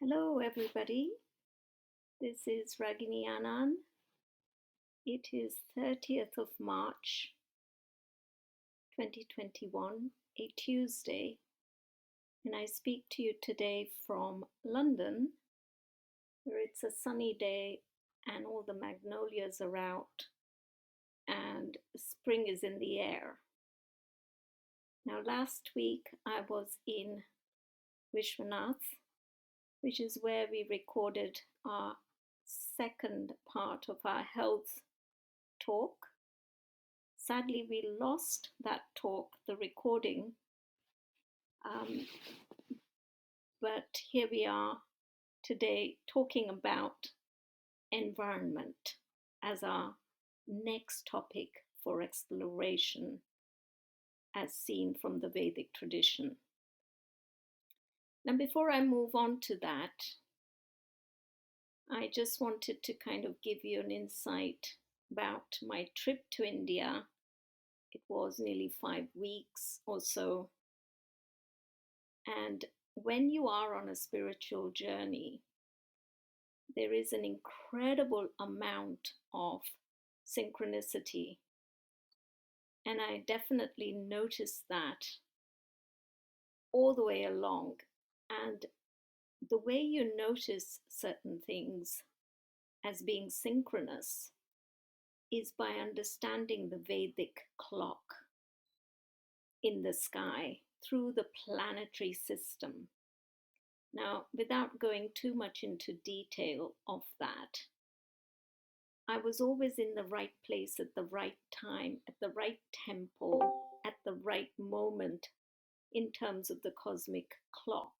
Hello, everybody. This is Ragini Anand. It is 30th of March 2021, a Tuesday, and I speak to you today from London, where it's a sunny day and all the magnolias are out and spring is in the air. Now, last week I was in Vishwanath, which is where we recorded our second part of our health talk. Sadly, we lost that talk, the recording, but here we are today talking about environment as our next topic for exploration as seen from the Vedic tradition. Now, before I move on to that, I just wanted to kind of give you an insight about my trip to India. It was nearly 5 weeks or so. And when you are on a spiritual journey, there is an incredible amount of synchronicity. And I definitely noticed that all the way along. And the way you notice certain things as being synchronous is by understanding the Vedic clock in the sky through the planetary system. Now, without going too much into detail of that, I was always in the right place at the right time, at the right tempo, at the right moment in terms of the cosmic clock.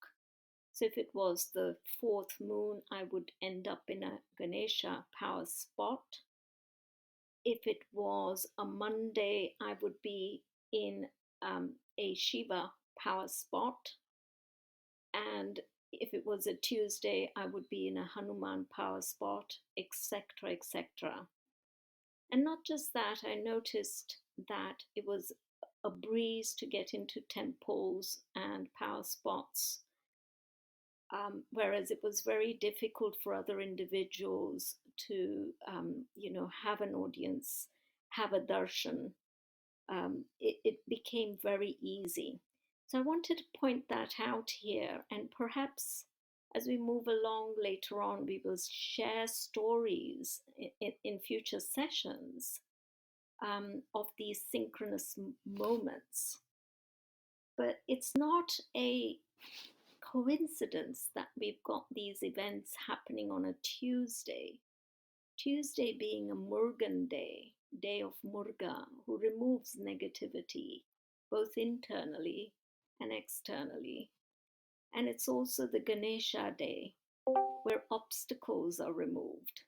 So if it was the fourth moon, I would end up in a Ganesha power spot. If it was a Monday, I would be in a Shiva power spot. And if it was a Tuesday, I would be in a Hanuman power spot, etc., etc. And not just that, I noticed that it was a breeze to get into temples and power spots, whereas it was very difficult for other individuals to, have an audience, have a darshan. It became very easy. So I wanted to point that out here, and perhaps as we move along later on, we will share stories in future sessions of these synchronous moments. But it's not a coincidence that we've got these events happening on a Tuesday. Tuesday being a Murugan day, day of Murga, who removes negativity, both internally and externally. And it's also the Ganesha day, where obstacles are removed.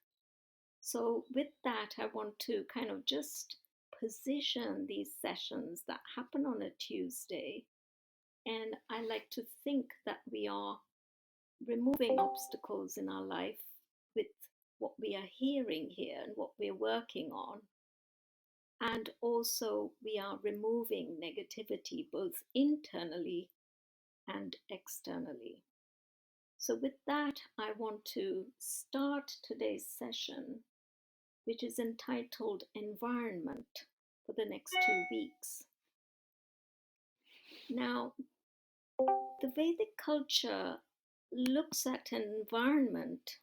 So with that, I want to kind of just position these sessions that happen on a Tuesday. And I like to think that we are removing obstacles in our life with what we are hearing here and what we're working on. And also, we are removing negativity both internally and externally. So, with that, I want to start today's session, which is entitled Environment for the next 2 weeks. Now, the Vedic culture looks at an environment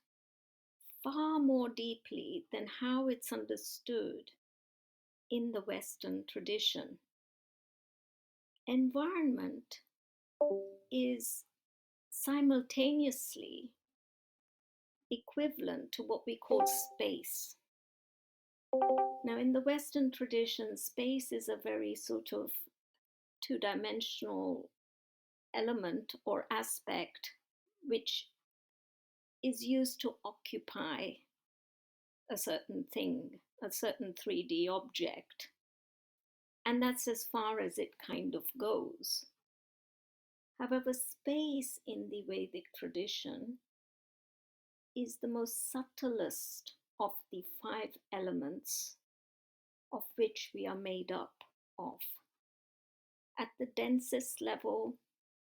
far more deeply than how it's understood in the Western tradition. Environment is simultaneously equivalent to what we call space. Now, in the Western tradition, space is a very sort of two-dimensional element or aspect which is used to occupy a certain thing, a certain 3D object. And that's as far as it kind of goes. However, space in the Vedic tradition is the most subtlest of the 5 elements of which we are made up of. At the densest level,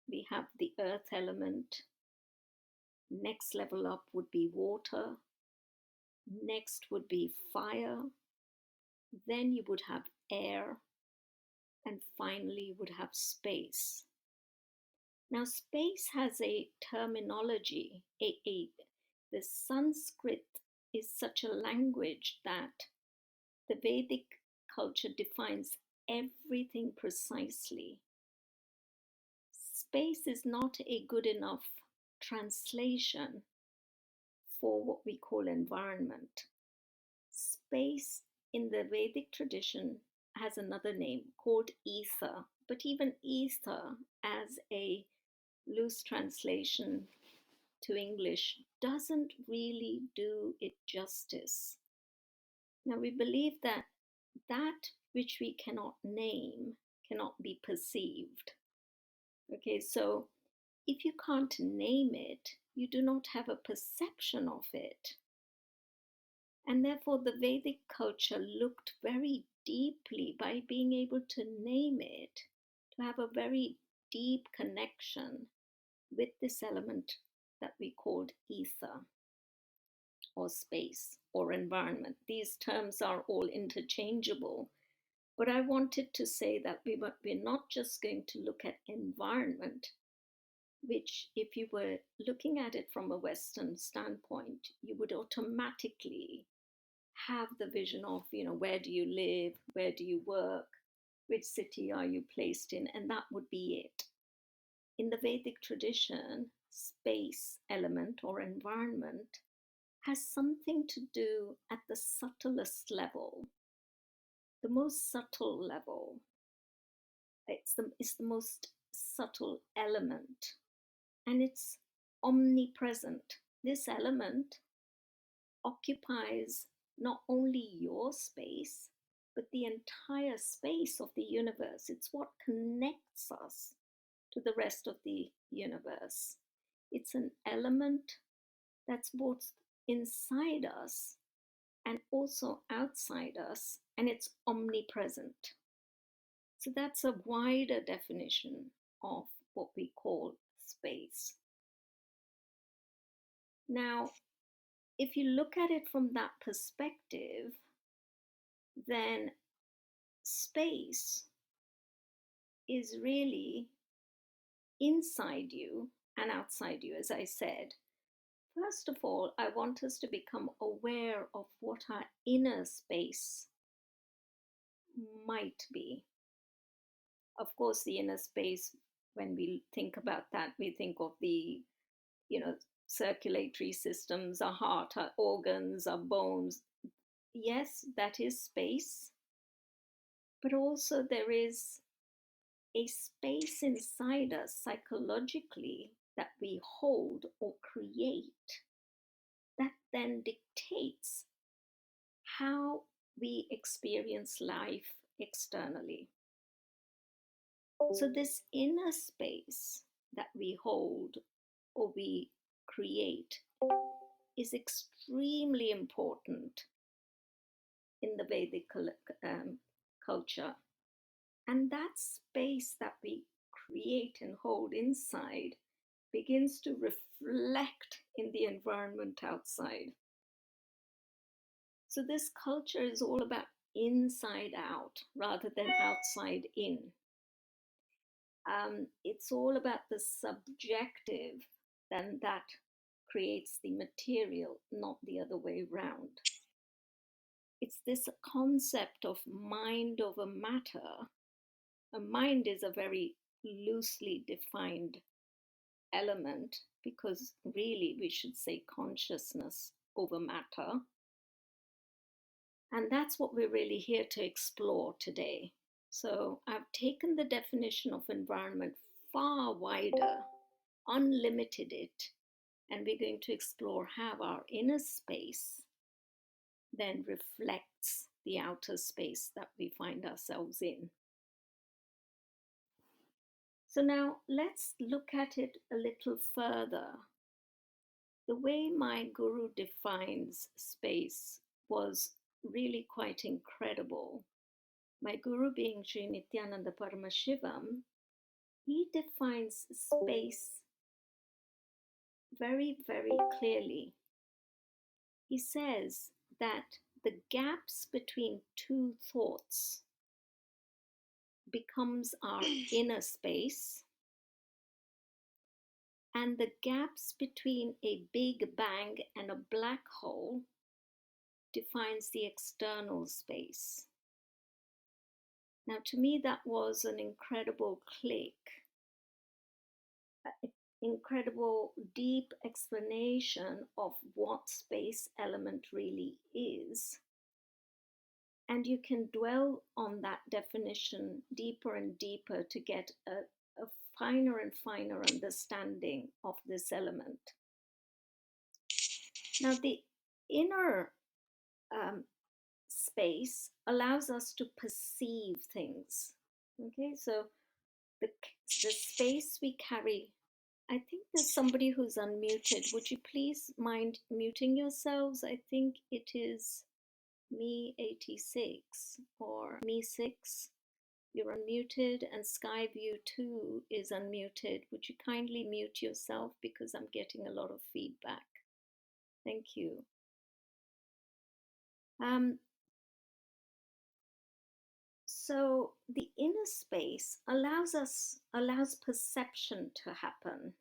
we have the earth element. Next level up would be water. Next would be fire. Then you would have air. And finally, you would have space. Now, space has a terminology. The Sanskrit is such a language that the Vedic culture defines everything precisely. Space is not a good enough translation for what we call environment. Space in the Vedic tradition has another name called ether, but even ether as a loose translation to English doesn't really do it justice. Now, we believe that that which we cannot name cannot be perceived. Okay, so if you can't name it, you do not have a perception of it. And therefore, the Vedic culture looked very deeply by being able to name it, to have a very deep connection with this element that we called ether or space or environment. These terms are all interchangeable, but I wanted to say that we're not just going to look at environment, which, if you were looking at it from a Western standpoint, you would automatically have the vision of, where do you live, where do you work, which city are you placed in, and that would be it. In the Vedic tradition, space element or environment has something to do at the subtlest level, the most subtle level. It's the most subtle element, and it's omnipresent. This element occupies not only your space, but the entire space of the universe. It's what connects us to the rest of the universe. It's an element that's both inside us and also outside us, and it's omnipresent. So that's a wider definition of what we call space. Now, if you look at it from that perspective, then space is really inside you and outside you, as I said. First of all, I want us to become aware of what our inner space might be. Of course, the inner space, when we think about that, we think of the, circulatory systems, our heart, our organs, our bones. Yes, that is space. But also there is a space inside us psychologically that we hold or create that then dictates how we experience life externally. So, this inner space that we hold or we create is extremely important in the Vedic culture. And that space that we create and hold inside begins to reflect in the environment outside. So this culture is all about inside out rather than outside in. It's all about the subjective, then that creates the material, not the other way around. It's this concept of mind over matter. A mind is a very loosely defined element because really we should say consciousness over matter. And that's what we're really here to explore today. So I've taken the definition of environment far wider, unlimited it, and we're going to explore how our inner space then reflects the outer space that we find ourselves in. So now let's look at it a little further. The way my guru defines space was really quite incredible. My guru being Sri Nityananda Paramashivam, he defines space very, very clearly. He says that the gaps between two thoughts becomes our inner space, and the gaps between a big bang and a black hole defines the external space. Now, to me, that was an incredible click, incredible deep explanation of what space element really is. And you can dwell on that definition deeper and deeper to get a finer and finer understanding of this element. Now, the inner space allows us to perceive things. Okay, so the space we carry. I think there's somebody who's unmuted. Would you please mind muting yourselves? I think it is me86 or me6. You're unmuted, and Skyview2 is unmuted. Would you kindly mute yourself because I'm getting a lot of feedback? Thank you. So the inner space allows perception to happen,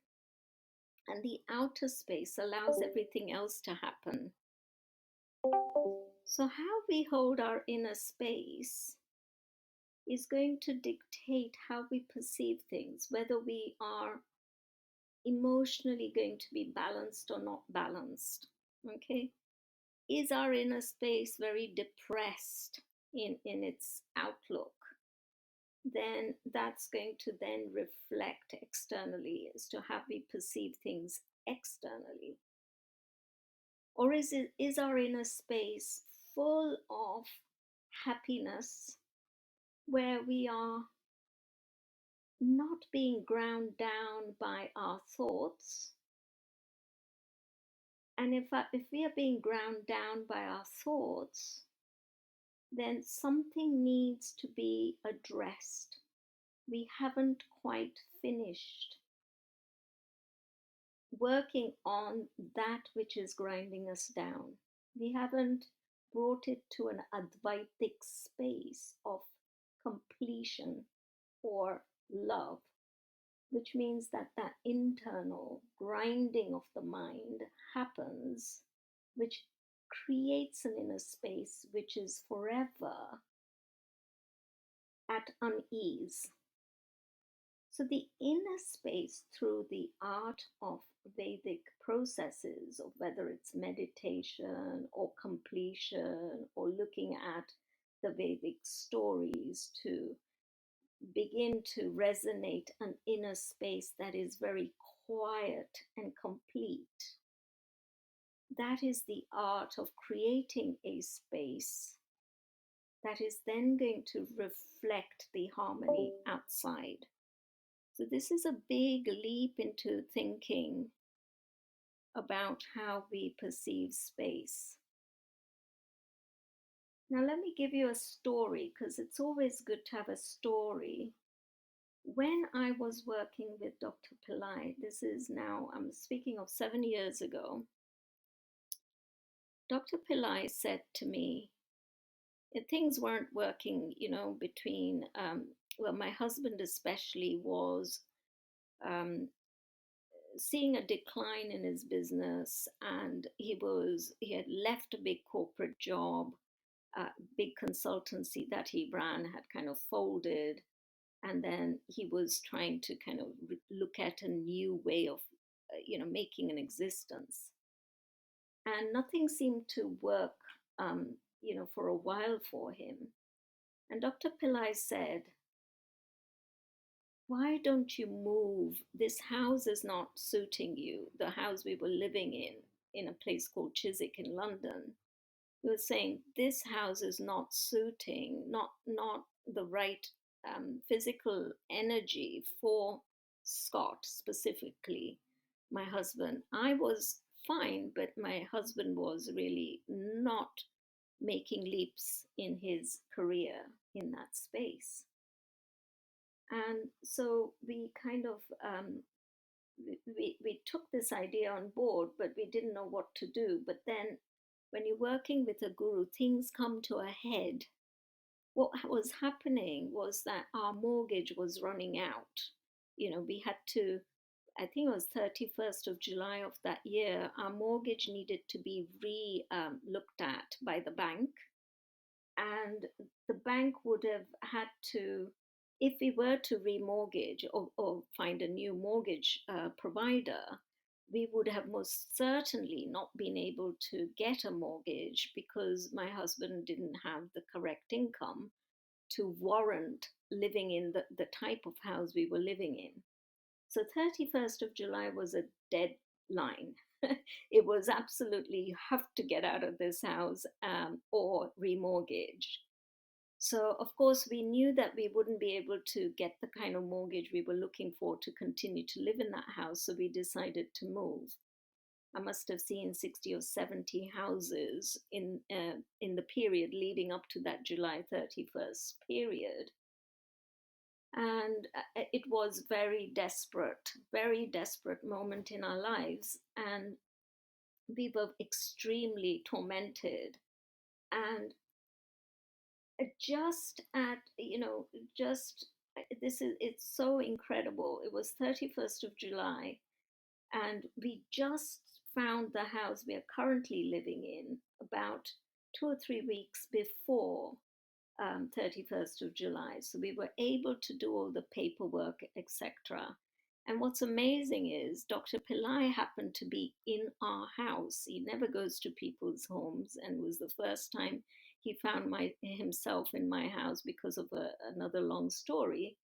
and the outer space allows everything else to happen. So how we hold our inner space is going to dictate how we perceive things, whether we are emotionally going to be balanced or not balanced. Okay? Is our inner space very depressed in its outlook? Then that's going to then reflect externally as to how we perceive things externally. Or is our inner space full of happiness, where we are not being ground down by our thoughts? And if we are being ground down by our thoughts, then something needs to be addressed. We haven't quite finished working on that which is grinding us down. We haven't brought it to an Advaitic space of completion or love, which means that that internal grinding of the mind happens, which creates an inner space which is forever at unease. So the inner space, through the art of Vedic processes, of whether it's meditation or completion or looking at the Vedic stories, to begin to resonate an inner space that is very quiet and complete. That is the art of creating a space that is then going to reflect the harmony outside. So this is a big leap into thinking about how we perceive space. Now let me give you a story, because it's always good to have a story. When I was working with Dr. Pillai, this is now, I'm speaking of 7 years ago, Dr. Pillai said to me, things weren't working, between, well, my husband especially was seeing a decline in his business, and he had left a big corporate job, big consultancy that he ran had kind of folded, and then he was trying to kind of look at a new way of making an existence, and nothing seemed to work for a while for him. And Dr. Pillai said, why don't you move? This house is not suiting you. The house we were living in a place called Chiswick in London, we were saying this house is not suiting, not the right physical energy for Scott specifically, my husband. I was fine, but my husband was really not making leaps in his career. in that space. And so we kind of we took this idea on board, but we didn't know what to do. But then when you're working with a guru, things come to a head. What was happening was that our mortgage was running out. We had to, I think it was 31st of July of that year, our mortgage needed to be looked at by the bank. And the bank would have had to, if we were to remortgage or find a new mortgage provider, we would have most certainly not been able to get a mortgage because my husband didn't have the correct income to warrant living in the type of house we were living in. So 31st of July was a deadline. It was absolutely, you have to get out of this house or remortgage. So, of course, we knew that we wouldn't be able to get the kind of mortgage we were looking for to continue to live in that house. So we decided to move. I must have seen 60 or 70 houses in the period leading up to that July 31st period. And it was very desperate moment in our lives. And we were extremely tormented. And just at, just it's so incredible. It was 31st of July, and we just found the house we are currently living in about 2 or 3 weeks before 31st of July. So we were able to do all the paperwork, etc. And what's amazing is Dr. Pillai happened to be in our house. He never goes to people's homes, and it was the first time he found himself in my house because of another long story.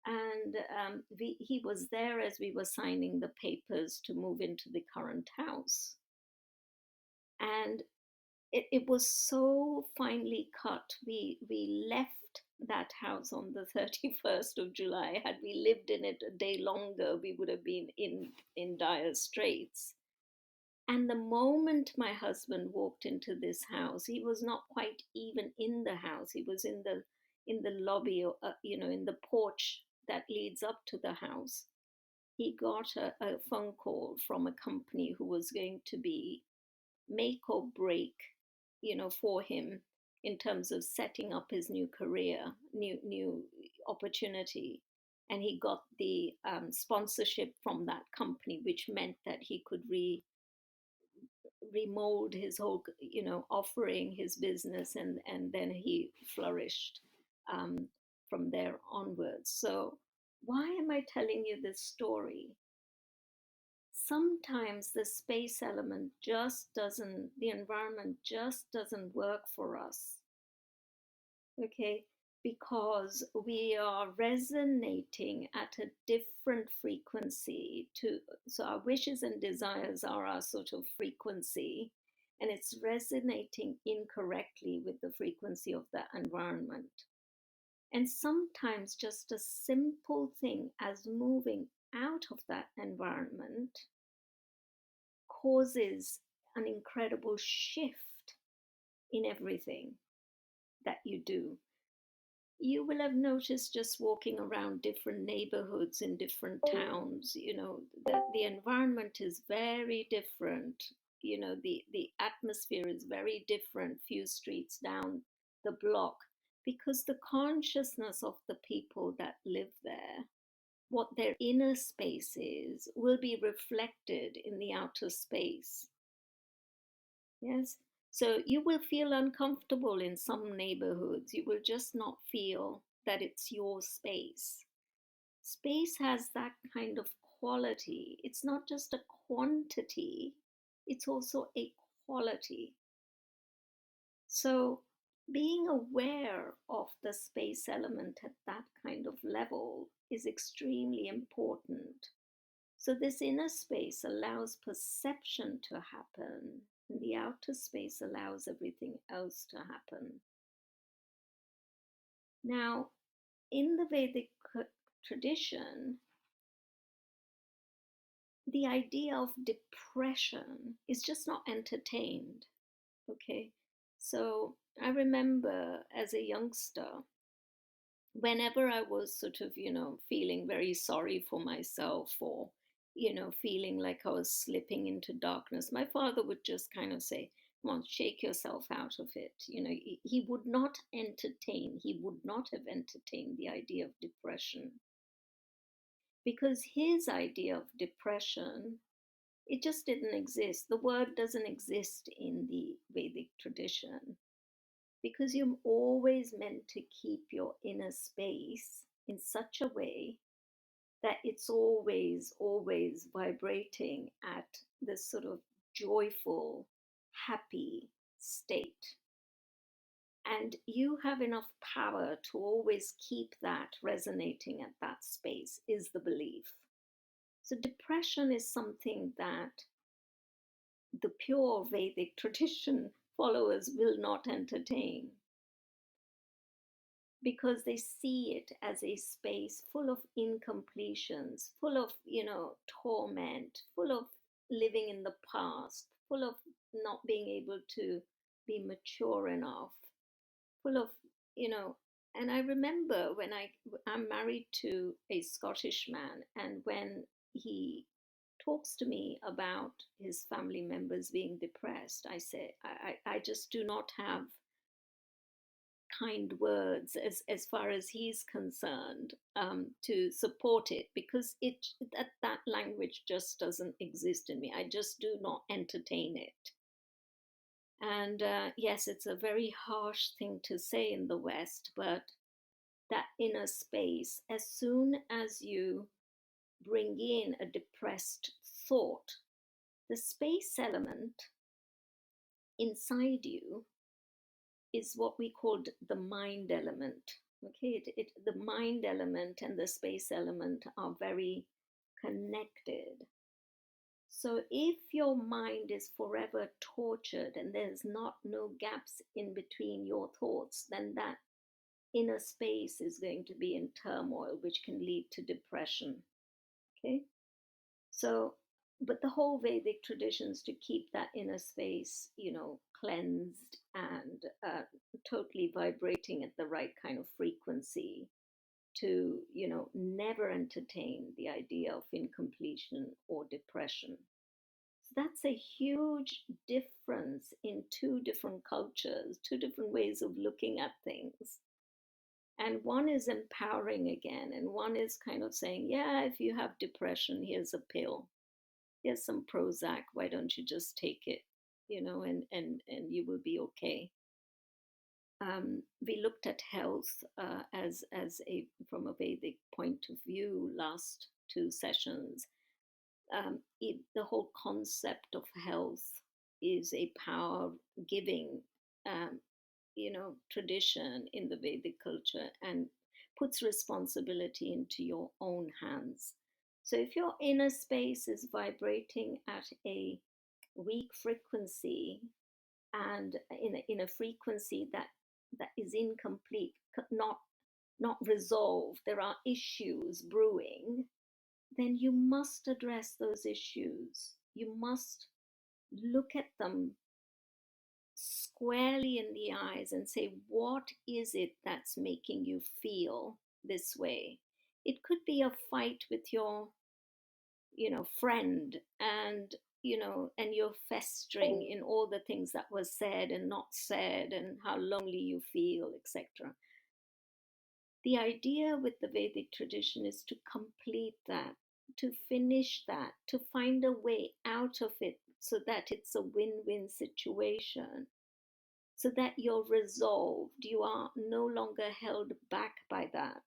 And he was there as we were signing the papers to move into the current house. And it was so finely cut. We left that house on the 31st of July. Had we lived in it a day longer, we would have been in dire straits. And the moment my husband walked into this house, he was not quite even in the house. He was in the lobby, in the porch that leads up to the house. He got a phone call from a company who was going to be make or break, for him in terms of setting up his new career, new opportunity. And he got the sponsorship from that company, which meant that he could remold his whole, offering, his business, and then he flourished from there onwards. So why am I telling you this story? Sometimes the space element just doesn't, the environment just doesn't work for us. Okay, because we are resonating at a different frequency to, so our wishes and desires are our sort of frequency, and it's resonating incorrectly with the frequency of the environment. And sometimes just a simple thing as moving out of that environment causes an incredible shift in everything that you do. You will have noticed just walking around different neighborhoods in different towns, that the environment is very different. The atmosphere is very different, few streets down the block, because the consciousness of the people that live there, what their inner space is, will be reflected in the outer space. Yes. So you will feel uncomfortable in some neighborhoods. You will just not feel that it's your space. Space has that kind of quality. It's not just a quantity, it's also a quality. So being aware of the space element at that kind of level is extremely important. So this inner space allows perception to happen, and the outer space allows everything else to happen. Now, in the Vedic tradition, the idea of depression is just not entertained. Okay, so I remember as a youngster, whenever I was sort of, feeling very sorry for myself, or, feeling like I was slipping into darkness, my father would just kind of say, "Come on, shake yourself out of it." He would not entertain, he would not have entertained the idea of depression, because his idea of depression, it just didn't exist. The word doesn't exist in the Vedic tradition, because you're always meant to keep your inner space in such a way that it's always, always vibrating at this sort of joyful, happy state. And you have enough power to always keep that resonating at that space, is the belief. So, depression is something that the pure Vedic tradition followers will not entertain, because they see it as a space full of incompletions, full of, torment, full of living in the past, full of not being able to be mature enough, full of, you know, and I remember when I'm married to a Scottish man, and when he talks to me about his family members being depressed, I say, I just do not have kind words as far as he's concerned, to support it, because that language just doesn't exist in me. I just do not entertain it. And yes, it's a very harsh thing to say in the West, but that inner space, as soon as you bring in a depressed thought, the space element inside you is what we called the mind element. Okay, the mind element and the space element are very connected. So if your mind is forever tortured and there's not no gaps in between your thoughts, then that inner space is going to be in turmoil, which can lead to depression. Okay, so, but the whole Vedic traditions to keep that inner space, cleansed and totally vibrating at the right kind of frequency, to, never entertain the idea of incompletion or depression. So that's a huge difference in two different cultures, two different ways of looking at things. And one is empowering again, and one is kind of saying, yeah, if you have depression, here's a pill, here's some Prozac, why don't you just take it, and you will be okay. We looked at health as a from a Vedic point of view last two sessions. The whole concept of health is a power giving, um, tradition in the Vedic culture, and puts responsibility into your own hands. So if your inner space is vibrating at a weak frequency, and in a frequency that is incomplete, not resolved, there are issues brewing, then you must address those issues. You must look at them squarely in the eyes and say, what is it that's making you feel this way? It could be a fight with your, friend, and, and you're festering in all the things that was said and not said, and how lonely you feel, etc. The idea with the Vedic tradition is to complete that, to finish that, to find a way out of it, so that it's a win win situation, so that you're resolved, you are no longer held back by that,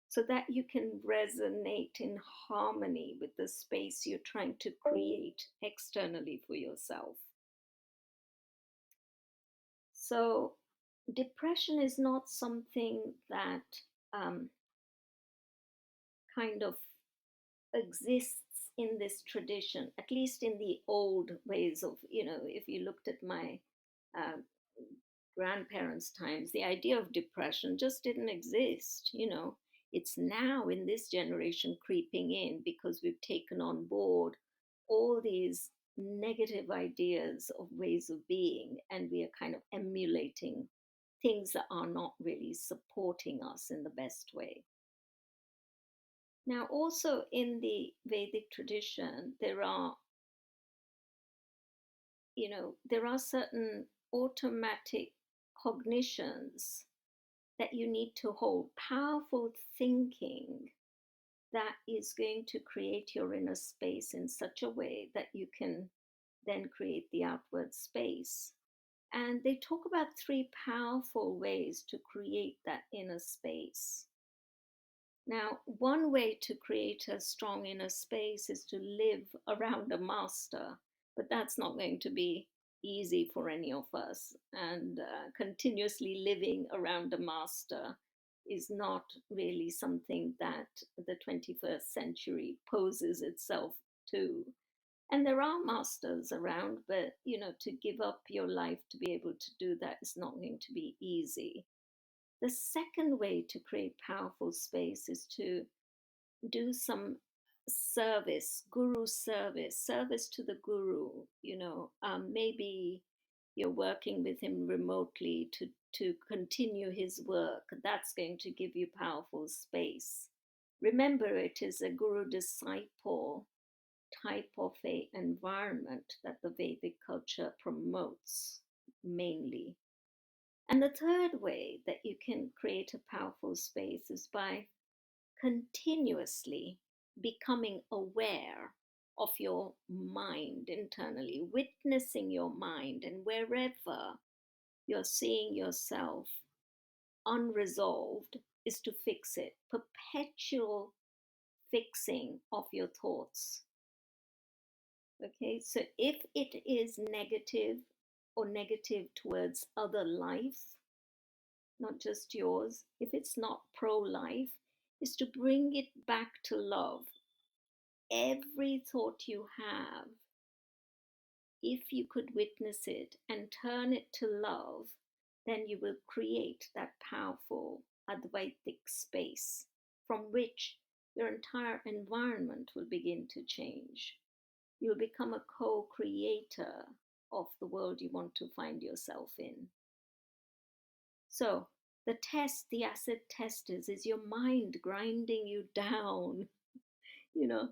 so that you can resonate in harmony with the space you're trying to create externally for yourself. So, depression is not something that kind of exists in this tradition, at least in the old ways of, if you looked at my uh, grandparents' times, the idea of depression just didn't exist. It's now in this generation creeping in, because we've taken on board all these negative ideas of ways of being, and we are kind of emulating things that are not really supporting us in the best way. Now, also in the Vedic tradition, there are certain automatic cognitions that you need to hold, powerful thinking that is going to create your inner space in such a way that you can then create the outward space. And they talk about three powerful ways to create that inner space. Now, one way to create a strong inner space is to live around a master, but that's not going to be easy for any of us. And continuously living around a master is not really something that the 21st century poses itself to. And there are masters around, but to give up your life to be able to do that is not going to be easy. The second way to create powerful space is to do some service, guru service, service to the guru. Maybe you're working with him remotely to continue his work. That's going to give you powerful space. Remember, it is a guru disciple type of a environment that the Vedic culture promotes mainly. And the third way that you can create a powerful space is by continuously becoming aware of your mind internally, witnessing your mind, and wherever you're seeing yourself unresolved, is to fix it. Perpetual fixing of your thoughts. Okay, so if it is negative or negative towards other life, not just yours, if it's not pro life, is to bring it back to love. Every thought you have, if you could witness it and turn it to love, then you will create that powerful Advaitic space from which your entire environment will begin to change. You'll become a co creator of the world you want to find yourself in. So, the acid test is your mind grinding you down. You know,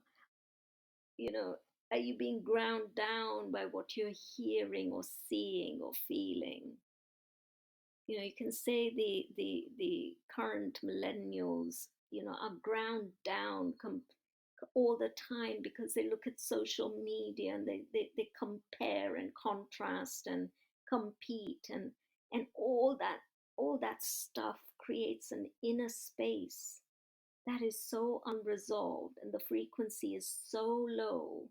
you know, are you being ground down by what you're hearing or seeing or feeling? You can say the current millennials, are ground down all the time because they look at social media and they compare and contrast and compete, and all that stuff creates an inner space that is so unresolved, and the frequency is so low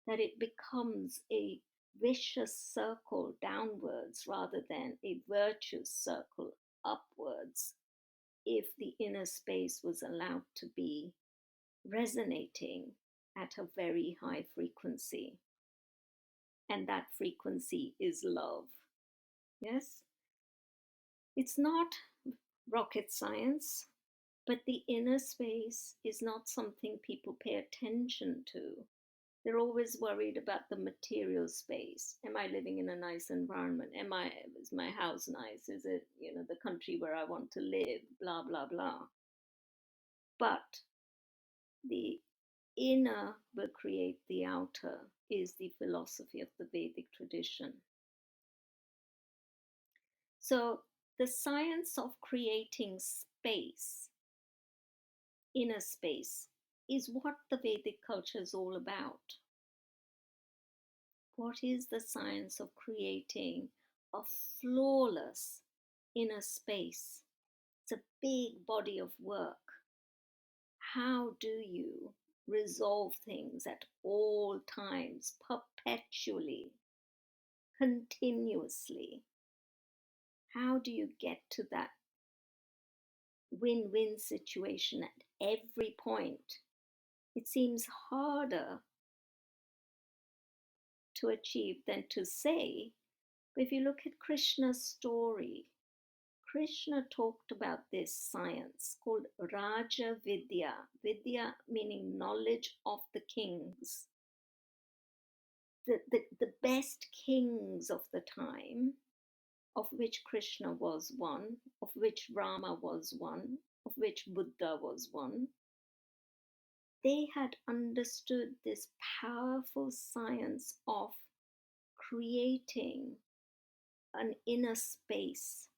that it becomes a vicious circle downwards rather than a virtuous circle upwards if the inner space was allowed to be resonating at a very high frequency. And that frequency is love. Yes? It's not rocket science, but the inner space is not something people pay attention to. They're always worried about the material space. Am I living in a nice environment? Is my house nice? Is it, the country where I want to live? Blah, blah, blah. But the inner will create the outer is the philosophy of the Vedic tradition. So the science of creating space, inner space, is what the Vedic culture is all about. What is the science of creating a flawless inner space? It's a big body of work. How do you resolve things at all times, perpetually, continuously? How do you get to that win-win situation at every point? It seems harder to achieve than to say. But if you look at Krishna's story, Krishna talked about this science called Raja Vidya. Vidya meaning knowledge of the kings. The best kings of the time of which Krishna was one, of which Rama was one, of which Buddha was one. They had understood this powerful science of creating an inner space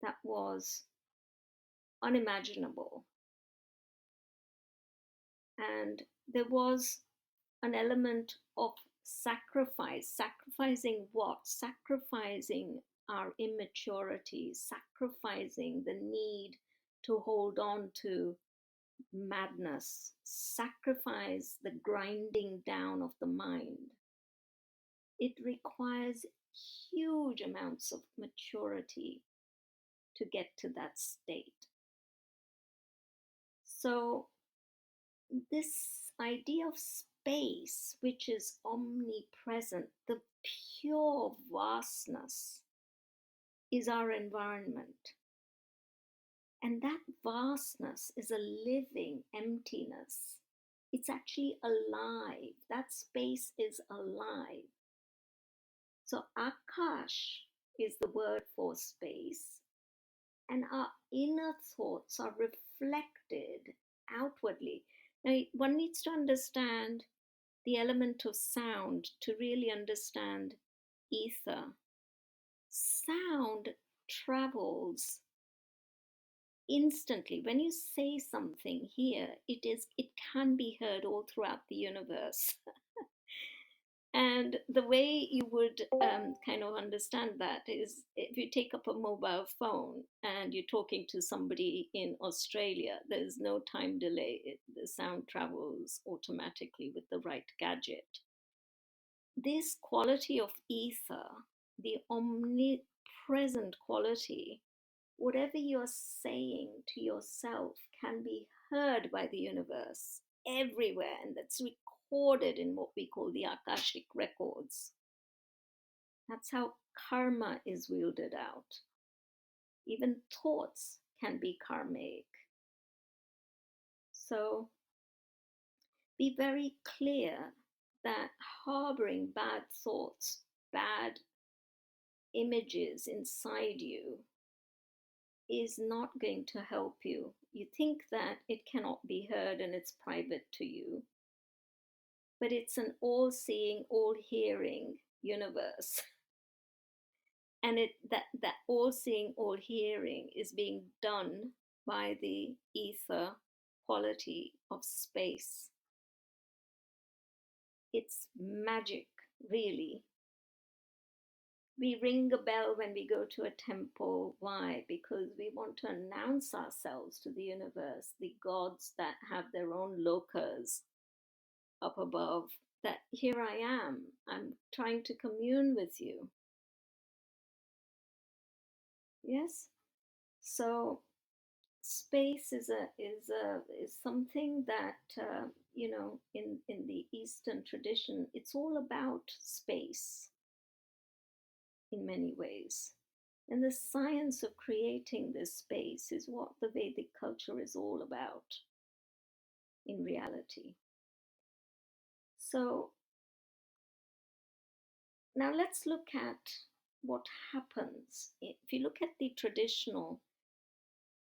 that was unimaginable. And there was an element of sacrifice. Sacrificing what? Sacrificing our immaturity, sacrificing the need to hold on to madness, sacrifice the grinding down of the mind. It requires huge amounts of maturity to get to that state. So, this idea of space, which is omnipresent, the pure vastness, is our environment. And that vastness is a living emptiness. It's actually alive. That space is alive. So, Akash is the word for space, and our inner thoughts are reflected outwardly. Now, one needs to understand the element of sound to really understand ether. Sound travels instantly. When you say something here, it can be heard all throughout the universe. And the way you would kind of understand that is if you take up a mobile phone and you're talking to somebody in Australia, there's no time delay. The sound travels automatically with the right gadget. This quality of ether, the omnipresent quality, whatever you're saying to yourself can be heard by the universe everywhere, and that's recorded in what we call the Akashic records. That's how karma is wielded out. Even thoughts can be karmic. So be very clear that harboring bad thoughts, bad images inside you is not going to help you. You think that it cannot be heard and it's private to you, but it's an all seeing, all hearing universe. And that all seeing, all hearing is being done by the ether quality of space. It's magic, really. We ring a bell when we go to a temple. Why? Because we want to announce ourselves to the universe, the gods that have their own lokas up above, that here I am. I'm trying to commune with you. Yes? So space is something that in the Eastern tradition, it's all about space in many ways. And the science of creating this space is what the Vedic culture is all about in reality. So now let's look at what happens. If you look at the traditional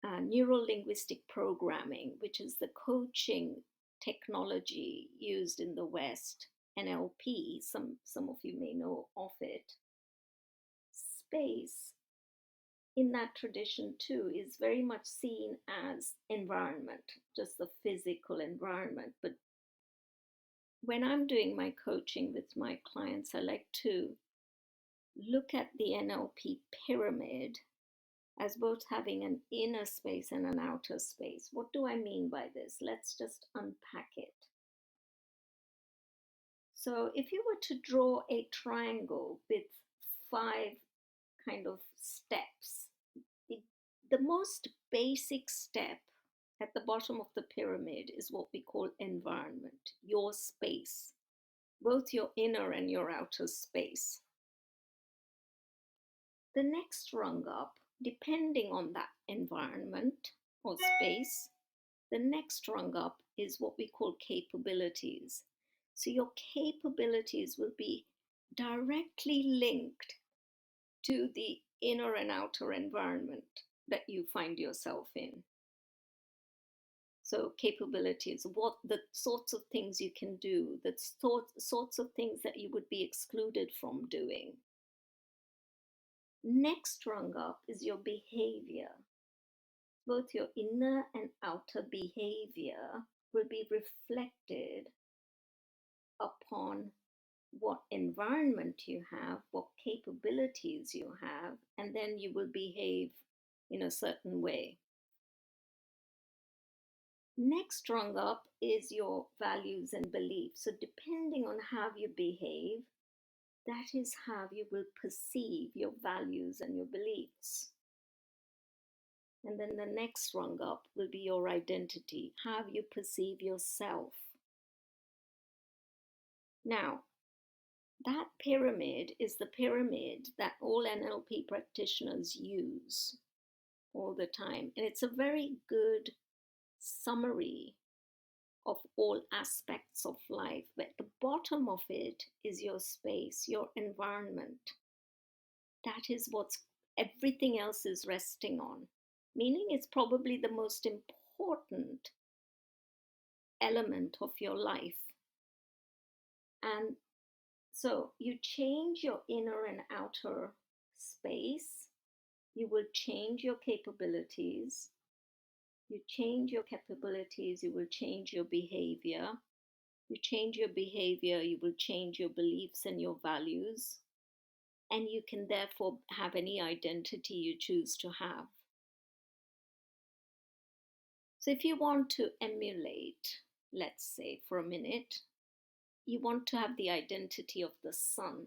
neuro-linguistic programming, which is the coaching technology used in the West, NLP, some of you may know of it. Space in that tradition too is very much seen as environment, just the physical environment. But when I'm doing my coaching with my clients, I like to look at the NLP pyramid as both having an inner space and an outer space. What do I mean by this? Let's just unpack it. So if you were to draw a triangle with 5 kind of steps, the most basic step at the bottom of the pyramid is what we call environment, your space, both your inner and your outer space. The next rung up, depending on that environment or space, the next rung up is what we call capabilities. So your capabilities will be directly linked to the inner and outer environment that you find yourself in. So capabilities, what the sorts of things you can do, the sorts of things that you would be excluded from doing. Next rung up is your behavior. Both your inner and outer behavior will be reflected upon what environment you have, what capabilities you have, and then you will behave in a certain way. Next rung up is your values and beliefs. So, depending on how you behave, that is how you will perceive your values and your beliefs. And then the next rung up will be your identity, how you perceive yourself. Now, that pyramid is the pyramid that all NLP practitioners use all the time. And it's a very good summary of all aspects of life. But the bottom of it is your space, your environment. That is what's everything else is resting on. Meaning it's probably the most important element of your life. And so you change your inner and outer space, you will change your capabilities. You change your capabilities, you will change your behavior. You change your behavior, you will change your beliefs and your values. And you can therefore have any identity you choose to have. So if you want to emulate, let's say for a minute, you want to have the identity of the sun.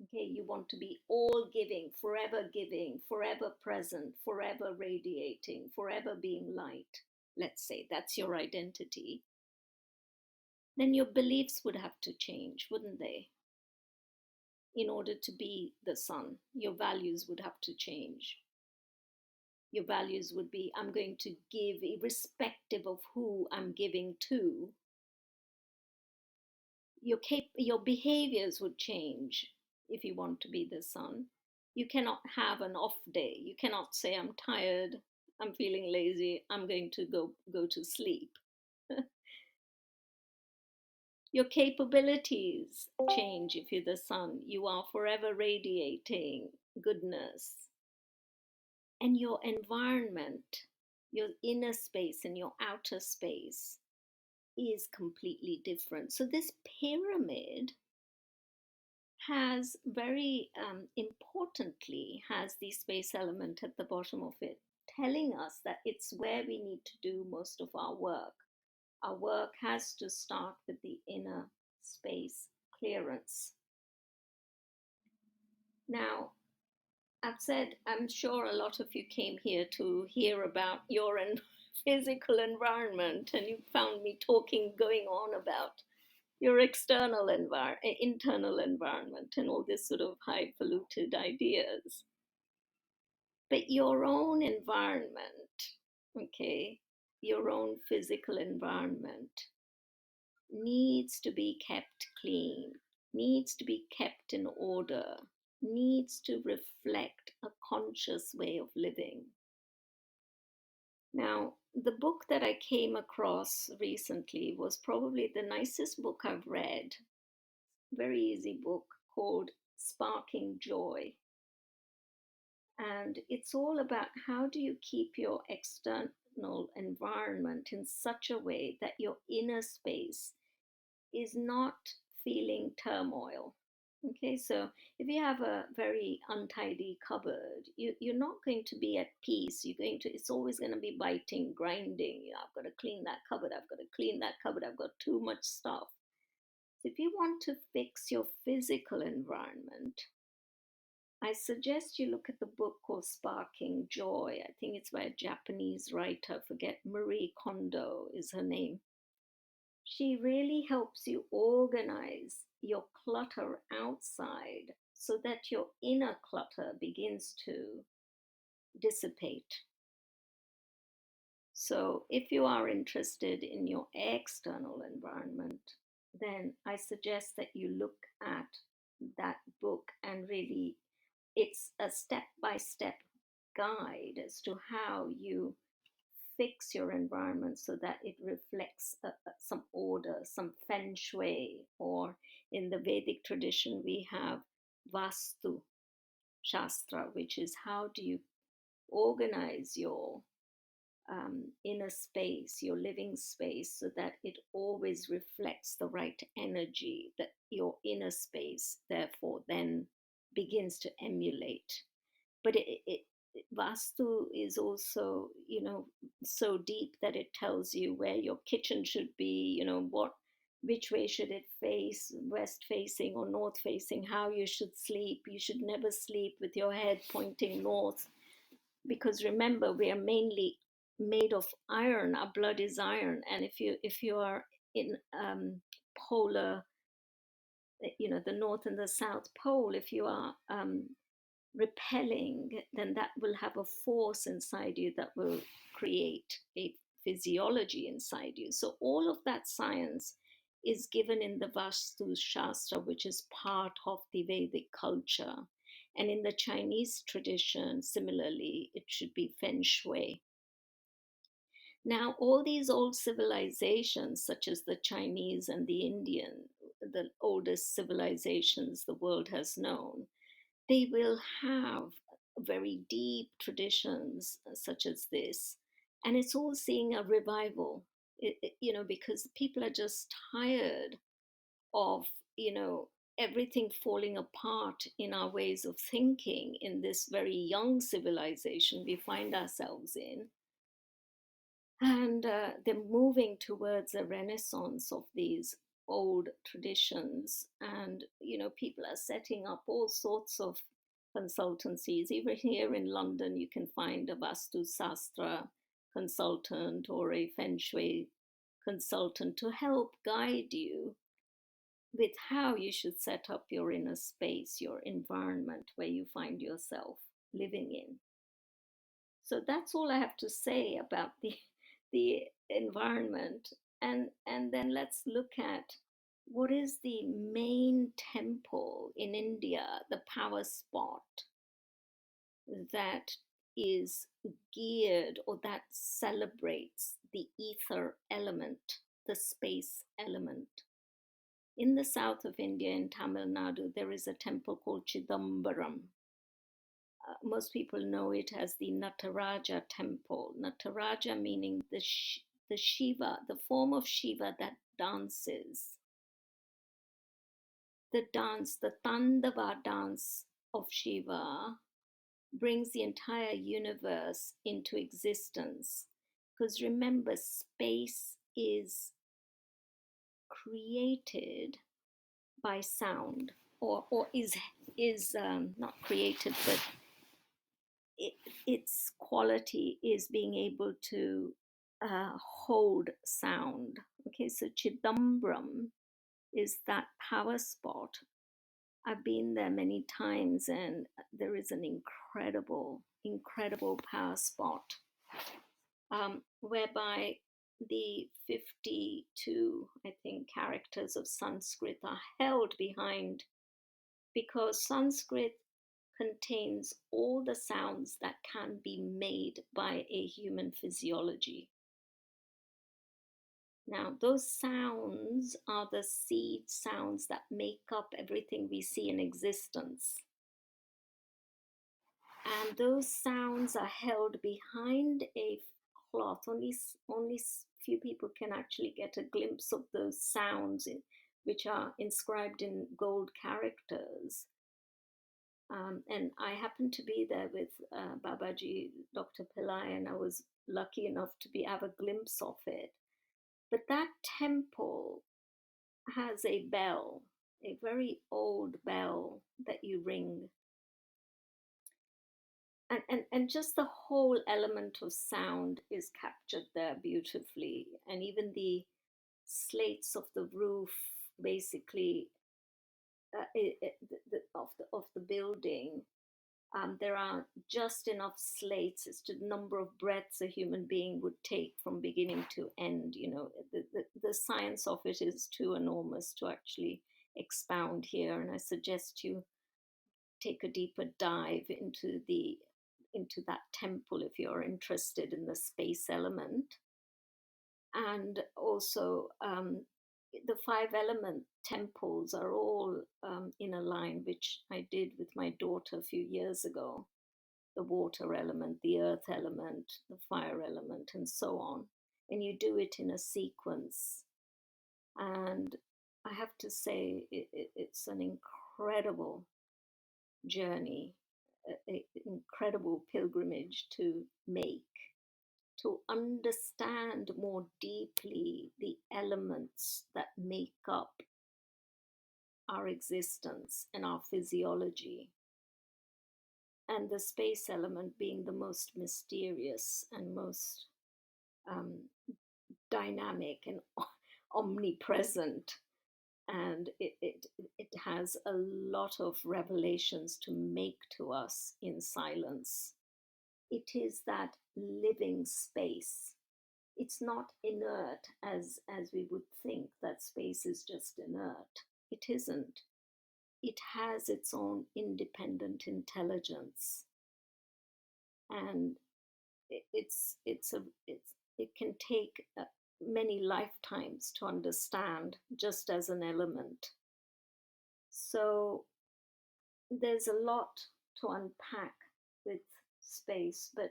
Okay, you want to be all giving, forever present, forever radiating, forever being light. Let's say that's your identity. Then your beliefs would have to change, wouldn't they? In order to be the sun, your values would have to change. Your values would be, I'm going to give irrespective of who I'm giving to. Your behaviors would change if you want to be the sun. You cannot have an off day. You cannot say, I'm tired, I'm feeling lazy, I'm going to go to sleep. Your capabilities change if you're the sun. You are forever radiating goodness. And your environment, your inner space and your outer space is completely different. So this pyramid has very importantly has the space element at the bottom of it, telling us that it's where we need to do most of our work. Our work has to start with the inner space clearance. Now, I've said, I'm sure a lot of you came here to hear about your physical environment, and you found me going on about your internal environment, and all this sort of highfalutin ideas. But your own environment, okay, your own physical environment needs to be kept clean, needs to be kept in order, needs to reflect a conscious way of living. Now, the book that I came across recently was probably the nicest book I've read. Very easy book called Sparking Joy. And it's all about how do you keep your external environment in such a way that your inner space is not feeling turmoil. Okay, so if you have a very untidy cupboard, you're not going to be at peace. It's always going to be biting, grinding. I've got to clean that cupboard, I've got to clean that cupboard, I've got too much stuff. So if you want to fix your physical environment, I suggest you look at the book called Sparking Joy. I think it's by a Japanese writer, I forget, Marie Kondo is her name. She really helps you organize your clutter outside so that your inner clutter begins to dissipate. So, if you are interested in your external environment, then I suggest that you look at that book and really it's a step by step guide as to how you fix your environment so that it reflects some order, some feng shui, or in the Vedic tradition, we have Vastu Shastra, which is how do you organize your inner space, your living space, so that it always reflects the right energy that your inner space, therefore, then begins to emulate. But Vastu is also, so deep that it tells you where your kitchen should be, which way should it face, west facing or north facing, how you should sleep. You should never sleep with your head pointing north, because remember, we are mainly made of iron. Our blood is iron, and if you are in polar, the north and the south pole, if you are repelling, then that will have a force inside you that will create a physiology inside you. So all of that science is given in the Vastu Shastra, which is part of the Vedic culture. And in the Chinese tradition, similarly, it should be feng shui. Now, all these old civilizations, such as the Chinese and the Indian, the oldest civilizations the world has known, they will have very deep traditions such as this. And it's all seeing a revival, because people are just tired of, everything falling apart in our ways of thinking in this very young civilization we find ourselves in. And they're moving towards a renaissance of these old traditions. And, people are setting up all sorts of consultancies. Even here in London, you can find a Vastu Sastra consultant or a Feng Shui consultant to help guide you with how you should set up your inner space, your environment where you find yourself living in. So that's all I have to say about the environment. And then let's look at what is the main temple in India, the power spot that is geared or that celebrates the ether element, the space element. In the south of India, in Tamil Nadu, there is a temple called Chidambaram. Most people know it as the Nataraja temple. Nataraja meaning the Shiva, the form of Shiva that dances. The dance, the Tandava dance of Shiva brings the entire universe into existence. Because remember, space is created by sound, or is not created, but its quality is being able to hold sound. Okay, so Chidambaram is that power spot. I've been there many times, and there is an incredible, incredible power spot, whereby the 52, I think, characters of Sanskrit are held behind, because Sanskrit contains all the sounds that can be made by a human physiology. Now, those sounds are the seed sounds that make up everything we see in existence. And those sounds are held behind a cloth. Only few people can actually get a glimpse of those sounds, which are inscribed in gold characters. And I happened to be there with Babaji, Dr. Pillai, and I was lucky enough to have a glimpse of it. But that temple has a bell, a very old bell that you ring. And just the whole element of sound is captured there beautifully. And even the slates of the roof, basically, of the building, there are just enough slates as to the number of breaths a human being would take from beginning to end. The science of it is too enormous to actually expound here, and I suggest you take a deeper dive into that temple if you're interested in the space element. And also, the five element temples are all in a line, which I did with my daughter a few years ago: the water element, the earth element, the fire element, and so on. And you do it in a sequence. And I have to say, it's an incredible journey, an incredible pilgrimage to make, to understand more deeply the elements that make up our existence and our physiology, and the space element being the most mysterious and most um, dynamic and omnipresent. And it has a lot of revelations to make to us in silence. It is that living space. It's not inert as we would think, that space is just inert. It isn't. It has its own independent intelligence, and it can take many lifetimes to understand, just as an element. So there's a lot to unpack with space, but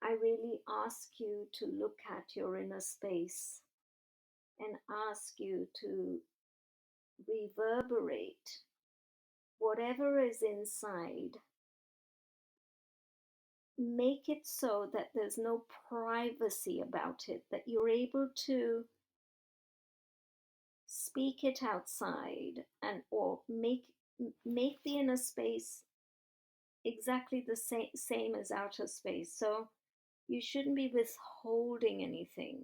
I really ask you to look at your inner space and ask you to reverberate whatever is inside. Make it so that there's no privacy about it, that you're able to speak it outside, and or make the inner space exactly the same as outer space. So you shouldn't be withholding anything,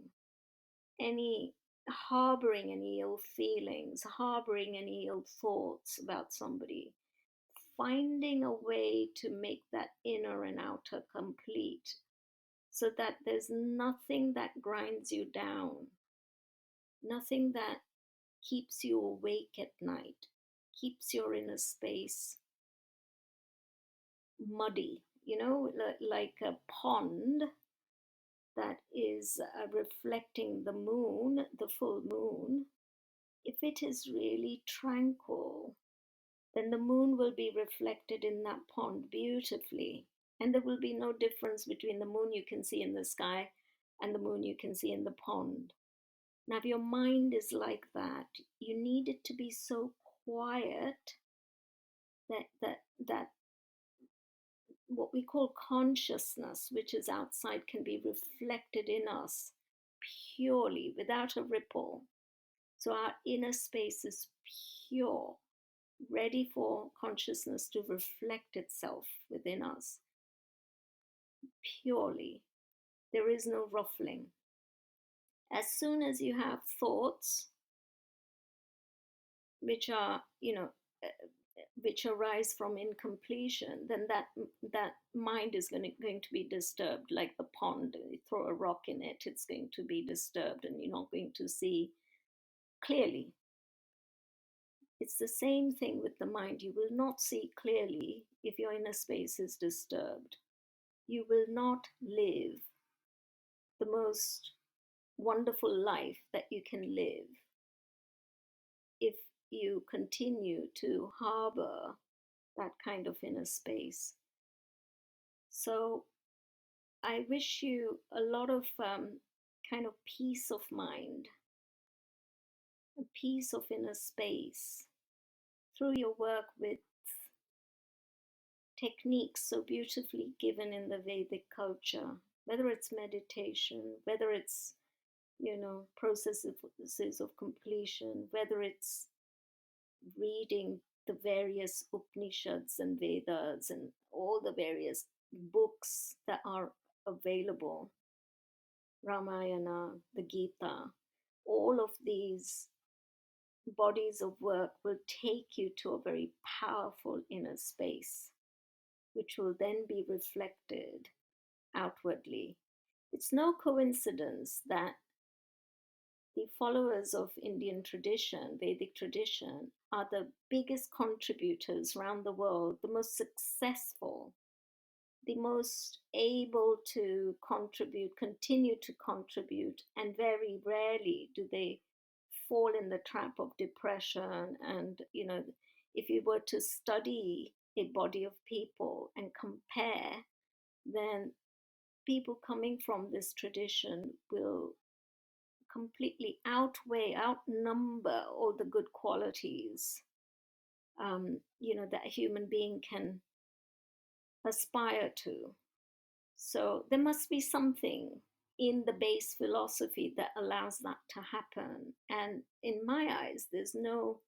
any harboring any ill feelings, harboring any ill thoughts about somebody. Finding a way to make that inner and outer complete, so that there's nothing that grinds you down, nothing that keeps you awake at night, keeps your inner space muddy, like a pond that is reflecting the moon, the full moon. If it is really tranquil, then the moon will be reflected in that pond beautifully. And there will be no difference between the moon you can see in the sky and the moon you can see in the pond. Now, if your mind is like that, you need it to be so quiet that what we call consciousness, which is outside, can be reflected in us purely, without a ripple. So our inner space is pure, ready for consciousness to reflect itself within us purely. There is no ruffling. As soon as you have thoughts which are, which arise from incompletion, then that mind is going to be disturbed, like the pond. You throw a rock in it, it's going to be disturbed, and you're not going to see clearly. It's the same thing with the mind. You will not see clearly if your inner space is disturbed. You will not live the most wonderful life that you can live if you continue to harbor that kind of inner space. So I wish you a lot of kind of peace of mind, a peace of inner space through your work with techniques so beautifully given in the Vedic culture, whether it's meditation, whether it's, processes of completion, whether it's reading the various Upanishads and Vedas and all the various books that are available, Ramayana, the Gita. All of these bodies of work will take you to a very powerful inner space, which will then be reflected outwardly. It's no coincidence that the followers of Indian tradition, Vedic tradition, are the biggest contributors around the world, the most successful, the most able to contribute, continue to contribute, and very rarely do they fall in the trap of depression. And, if you were to study a body of people and compare, then people coming from this tradition will completely outnumber all the good qualities, that a human being can aspire to. So there must be something in the base philosophy that allows that to happen. And in my eyes, there's no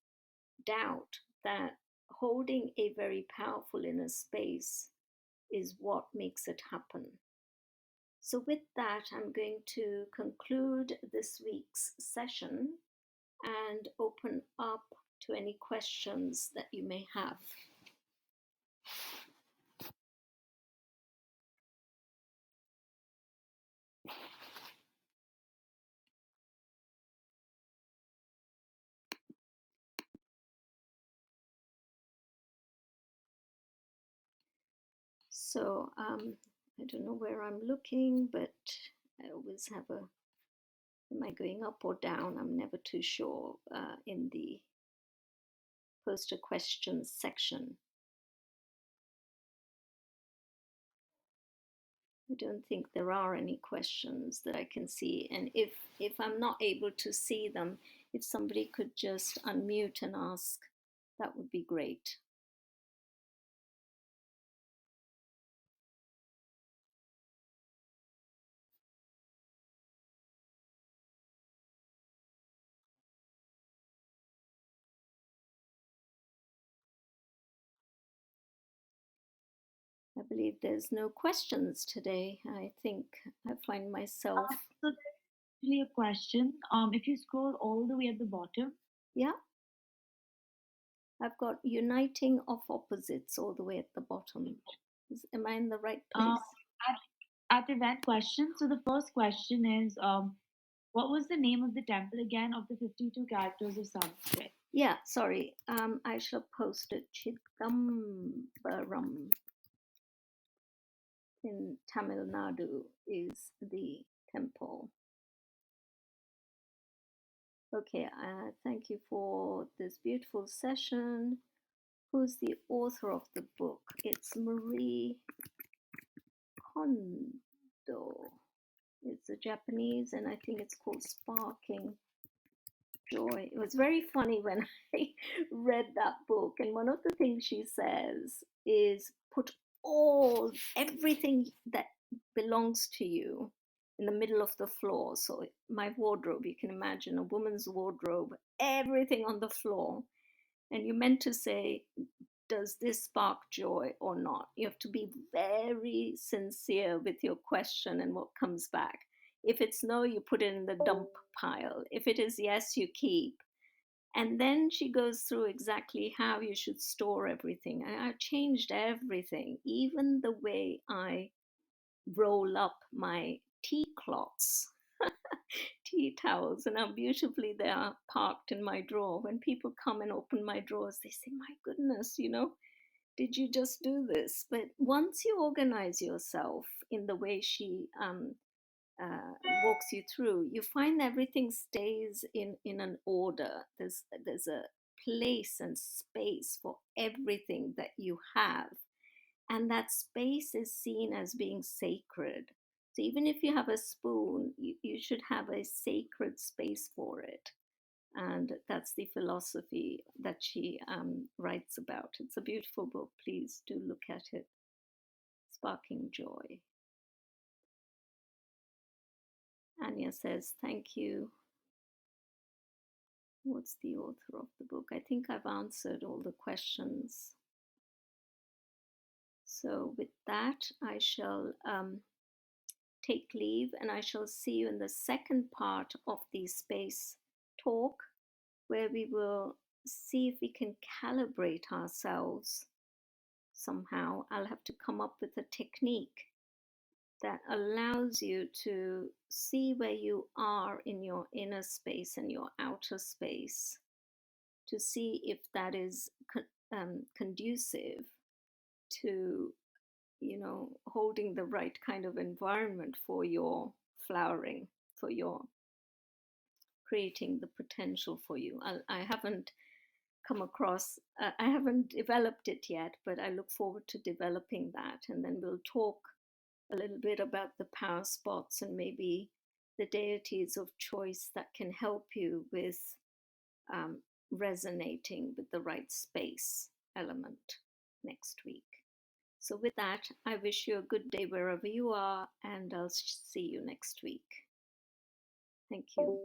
doubt that holding a very powerful inner space is what makes it happen. So, with that, I'm going to conclude this week's session and open up to any questions that you may have. So I don't know where I'm looking, but I always have am I going up or down? I'm never too sure in the post a questions section. I don't think there are any questions that I can see. And if I'm not able to see them, if somebody could just unmute and ask, that would be great. I believe there's no questions today. I think I find myself. So there's actually a question. If you scroll all the way at the bottom, Yeah. I've got uniting of opposites all the way at the bottom. Am I in the right place? at event question. So the first question is, what was the name of the temple again of the 52 characters of Sanskrit? Yeah, sorry. I shall post it. Chidambaram in Tamil Nadu is the temple. Okay, thank you for this beautiful session. Who's the author of the book? It's Marie Kondo. It's a Japanese, and I think it's called Sparking Joy. It was very funny when I read that book, and one of the things she says is put everything that belongs to you in the middle of the floor. So my wardrobe, you can imagine a woman's wardrobe, everything on the floor. And you meant to say, does this spark joy or not? You have to be very sincere with your question and what comes back. If it's no, you put it in the dump pile. If it is yes, you keep. And then she goes through exactly how you should store everything. And I changed everything, even the way I roll up my tea cloths, tea towels, and how beautifully they are parked in my drawer. When people come and open my drawers, they say, my goodness, did you just do this? But once you organize yourself in the way she walks you through, you find everything stays in an order. There's a place and space for everything that you have, and that space is seen as being sacred. So even if you have a spoon, you should have a sacred space for it. And that's the philosophy that she writes about. It's a beautiful book. Please do look at it. Sparking Joy. Anya says, thank you. What's the author of the book? I think I've answered all the questions. So with that, I shall take leave, and I shall see you in the second part of the space talk, where we will see if we can calibrate ourselves somehow. I'll have to come up with a technique that allows you to see where you are in your inner space and your outer space, to see if that is conducive to, holding the right kind of environment for your flowering, for your creating the potential for you. I haven't come across, I haven't developed it yet, but I look forward to developing that. And then we'll talk a little bit about the power spots and maybe the deities of choice that can help you with um, resonating with the right space element next week. So, with that, I wish you a good day wherever you are, and I'll see you next week. Thank you.